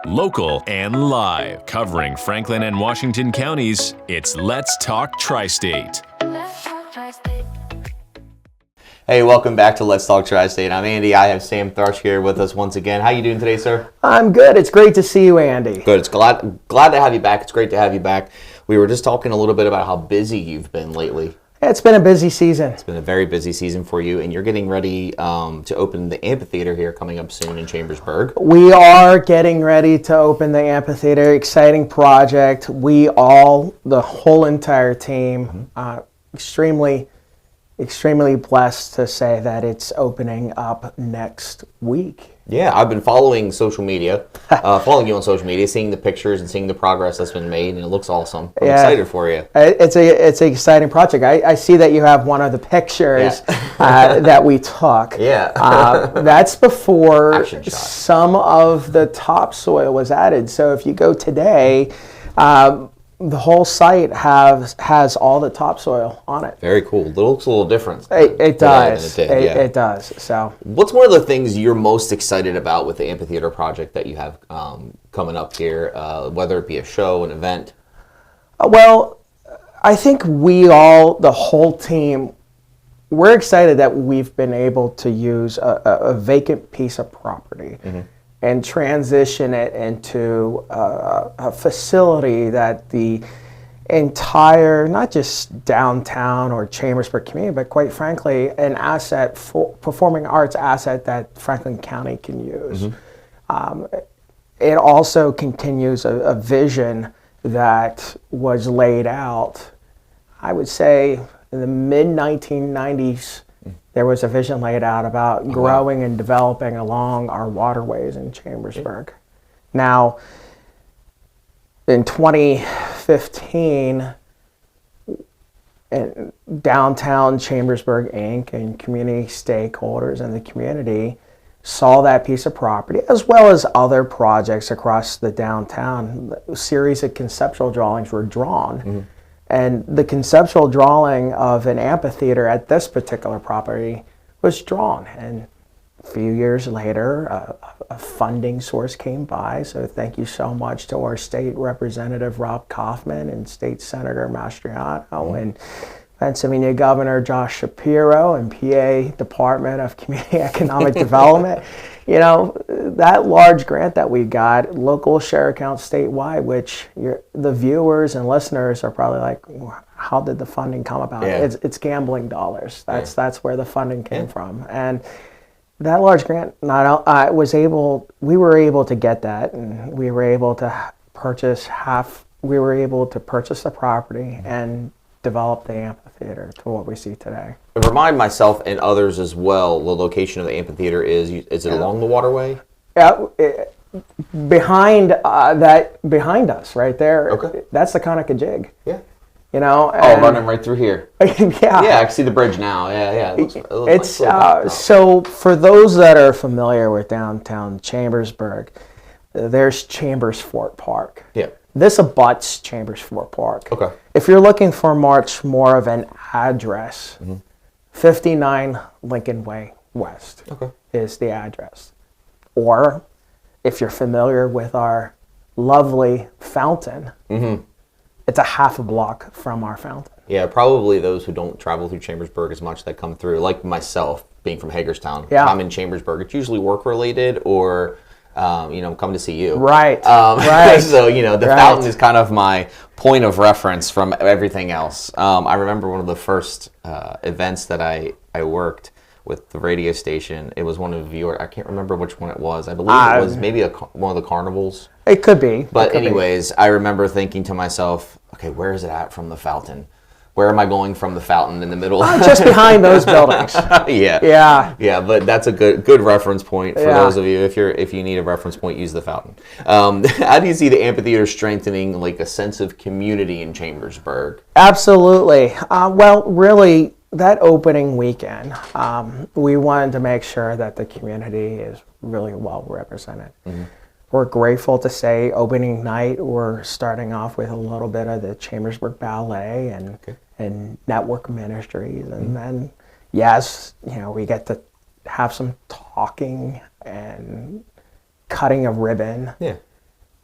Local and live. Covering Franklin and Washington counties, it's Let's Talk TriState. Hey, welcome back to Let's Talk TriState. I'm Andy. I have Sam Thrush here with us once again. How you doing today, sir? I'm good. It's great to see you, Andy. Good. It's glad to have you back. It's great to have you back. We were just talking a little bit about how busy you've been lately. It's been a busy season. It's been a very busy season for you, and you're getting ready to open the amphitheater here coming up soon in Chambersburg. We are getting ready to open the amphitheater. Exciting project. The whole entire team, extremely blessed to say that it's opening up next week. Yeah, I've been following social media, following you on social media, seeing the pictures and seeing the progress that's been made, and it looks awesome. I'm excited for you. It's an exciting project. I see that you have one of the pictures that we took. Yeah. That's before some of the topsoil was added. So if you go today, the whole site has all the topsoil on it. Very cool. It looks a little different. It does. It does. So, what's one of the things you're most excited about with the amphitheater project that you have coming up here, whether it be a show, an event? Well, I think the whole team, we're excited that we've been able to use a vacant piece of property and transition it into a facility that the entire, not just downtown or Chambersburg community, but quite frankly, an asset, performing arts asset that Franklin County can use. It also continues a vision that was laid out, I would say, in the mid-1990s. There was a vision laid out about growing and developing along our waterways in Chambersburg. Now, in 2015, Downtown Chambersburg Inc. and community stakeholders in the community saw that piece of property, as well as other projects across the downtown. A series of conceptual drawings were drawn. And the conceptual drawing of an amphitheater at this particular property was drawn. And a few years later, a funding source came by. So thank you so much to our state representative, Rob Kaufman, and State Senator Mastriano, and Pennsylvania Governor Josh Shapiro, and PA Department of Community Economic Development. You know, that large grant that we got, local share account statewide, which the viewers and listeners are probably like, how did the funding come about? It's gambling dollars. That's where the funding came from. And that large grant, we were able to get that, and we were able to purchase the property and develop the amphitheater to what we see today. Remind myself and others as well, the location of the amphitheater is it along the waterway? Yeah, behind us, right there. Okay. That's the Conococheague. Yeah. You know. Running right through here. Yeah. Yeah, I can see the bridge now. Yeah. It looks so for those that are familiar with downtown Chambersburg, there's Chambers Fort Park. Yeah. This abuts Chambers Fort Park. Okay. If you're looking for much more of an address, 59 Lincoln Way West is the address. Or if you're familiar with our lovely fountain, it's a half a block from our fountain. Yeah, probably those who don't travel through Chambersburg as much that come through, like myself, being from Hagerstown. Yeah. If I'm in Chambersburg, it's usually work related or come to see you. Right. Right. So, the fountain is kind of my point of reference from everything else. I remember one of the first events that I worked with the radio station. It was one of your, I can't remember which one it was. I believe it was maybe one of the carnivals. It could be. But anyways, I remember thinking to myself, okay, where is it at from the fountain? Where am I going from the fountain in the middle? Just behind those buildings. Yeah, but that's a good reference point for those of you. If you need a reference point, use the fountain. How do you see the amphitheater strengthening like a sense of community in Chambersburg? Absolutely. Well, really, that opening weekend, we wanted to make sure that the community is really well represented. We're grateful to say opening night, we're starting off with a little bit of the Chambersburg Ballet and Network Ministries. And then, yes, we get to have some talking and cutting of ribbon. Yeah.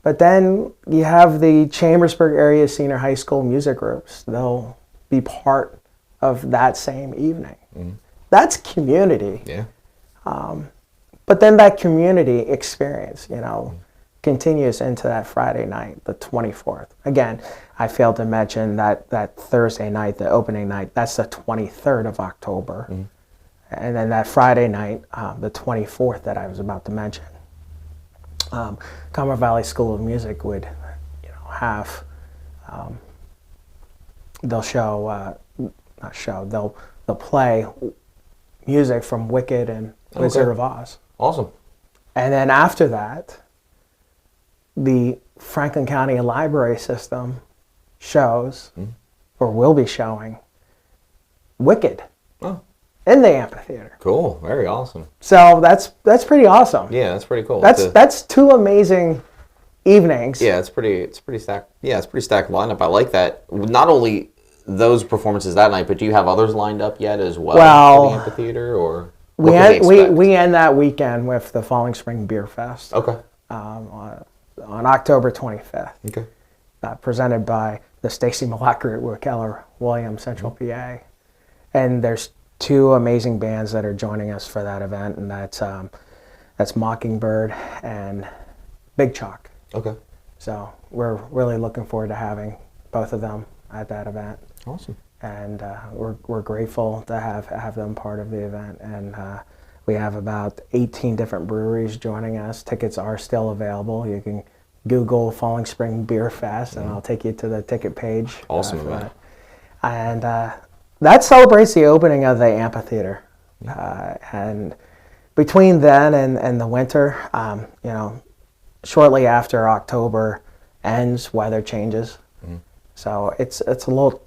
But then you have the Chambersburg area senior high school music groups. They'll be part of that same evening. That's community. Yeah. But then that community experience, continues into that Friday night, the 24th. Again, I failed to mention that Thursday night, the opening night, that's the 23rd of October. And then that Friday night, the 24th that I was about to mention. Commonwealth Valley School of Music would, have, they'll play music from Wicked and Wizard of Oz. Awesome. And then after that, the Franklin County Library System shows, or will be showing, Wicked in the amphitheater. Cool. Very awesome. So that's pretty awesome. Yeah, that's pretty cool. That's two amazing evenings. Yeah, it's pretty stacked. Yeah, it's pretty stacked lineup. I like that. Not only those performances that night, but do you have others lined up yet as well for the amphitheater, or we end that weekend with the Falling Spring Beer Fest. Okay. On October 25th. Okay. Presented by the Stacy Malott Group with Keller Williams Central PA, and there's two amazing bands that are joining us for that event, and that's Mockingbird and Big Chalk. Okay. So we're really looking forward to having both of them at that event. Awesome. And we're grateful to have them part of the event. And we have about 18 different breweries joining us. Tickets are still available. You can Google Falling Spring Beer Fest, and I'll take you to the ticket page. Awesome event. And that celebrates the opening of the amphitheater. And between then and the winter, shortly after October ends, weather changes. So it's a little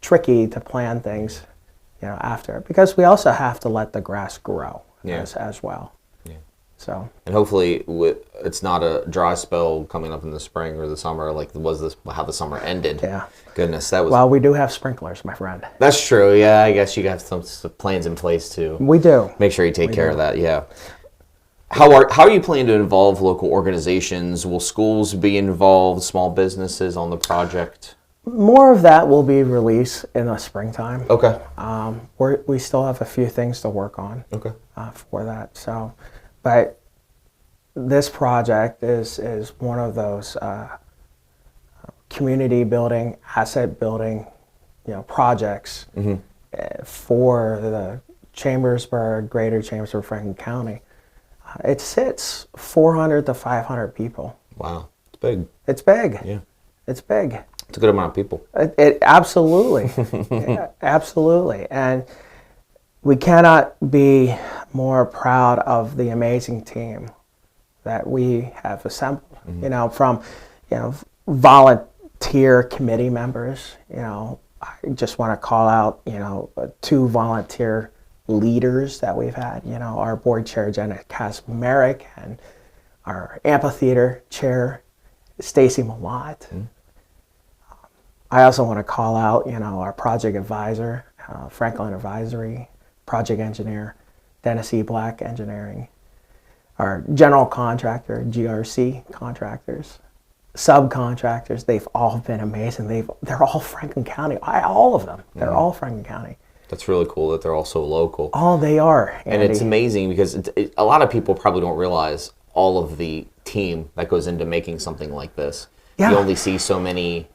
tricky to plan things, after, because we also have to let the grass grow as well. Yeah. So. And hopefully it's not a dry spell coming up in the spring or the summer like was this how the summer ended. Yeah. Goodness, that was. Well, we do have sprinklers, my friend. That's true. Yeah, I guess you got some plans in place to. We do. Make sure you take care of that. Yeah. How are you planning to involve local organizations? Will schools be involved? Small businesses on the project? More of that will be released in the springtime. Okay. We still have a few things to work on. Okay. For that. So, but this project is one of those community building, asset building, projects for the Chambersburg, Greater Chambersburg, Franklin County. It sits 400 to 500 people. Wow, it's big. It's big. Yeah, it's big. It's a good amount of people. It absolutely, absolutely, and we cannot be more proud of the amazing team that we have assembled. From volunteer committee members. I just want to call out two volunteer leaders that we've had. Our board chair Jenna Merrick and our amphitheater chair Stacy Malott. I also want to call out, our project advisor, Franklin Advisory, project engineer, Dennis E. Black Engineering, our general contractor, GRC contractors, subcontractors. They've all been amazing. They're all Franklin County. All of them. They're all Franklin County. That's really cool that they're all so local. Oh, they are, Andy. And it's amazing because a lot of people probably don't realize all of the team that goes into making something like this. Yeah. You only see so many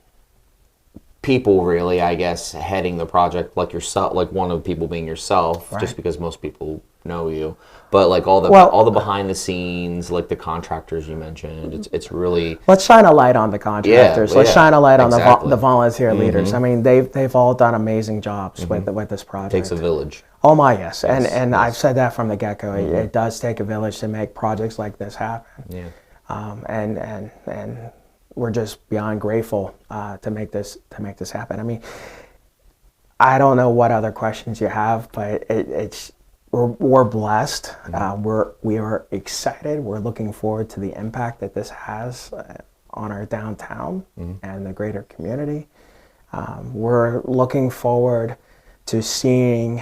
people, really, I guess, heading the project, like yourself, like one of the people being yourself, right. Just because most people know you. But like all the behind the scenes, like the contractors you mentioned, it's really. Let's shine a light on the contractors. Yeah, Let's shine a light on the volunteer leaders. I mean, they've all done amazing jobs with this project. It takes a village. Oh my, yes. And I've said that from the get-go. It does take a village to make projects like this happen. Yeah. And we're just beyond grateful to make this happen. I mean, I don't know what other questions you have, but we're blessed. We are excited. We're looking forward to the impact that this has on our downtown and the greater community. We're looking forward to seeing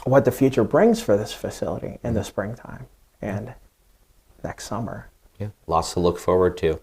what the future brings for this facility in the springtime and next summer. Yeah, lots to look forward to.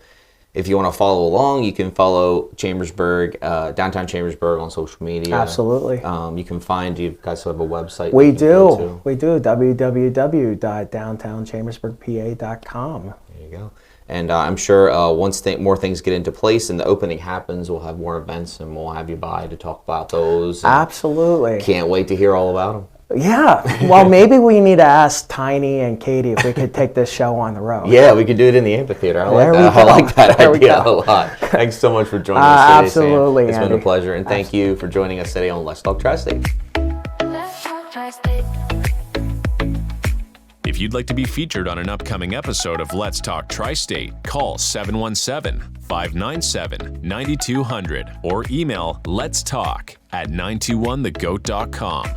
If you want to follow along, you can follow Chambersburg, Downtown Chambersburg on social media. Absolutely. You can find, you guys have a website. We do. www.downtownchambersburgpa.com. There you go. And I'm sure once more things get into place and the opening happens, we'll have more events and we'll have you by to talk about those. Absolutely. Can't wait to hear all about them. Yeah. Well, maybe we need to ask Tiny and Katie if we could take this show on the road. Yeah, we could do it in the amphitheater. I like that idea a lot. Thanks so much for joining us today, absolutely, Sam. It's Andy. been a pleasure. And thank you for joining us today on Let's Talk TriState. Let's talk TriState. If you'd like to be featured on an upcoming episode of Let's Talk TriState, call 717-597-9200 or email letstalk@921thegoat.com.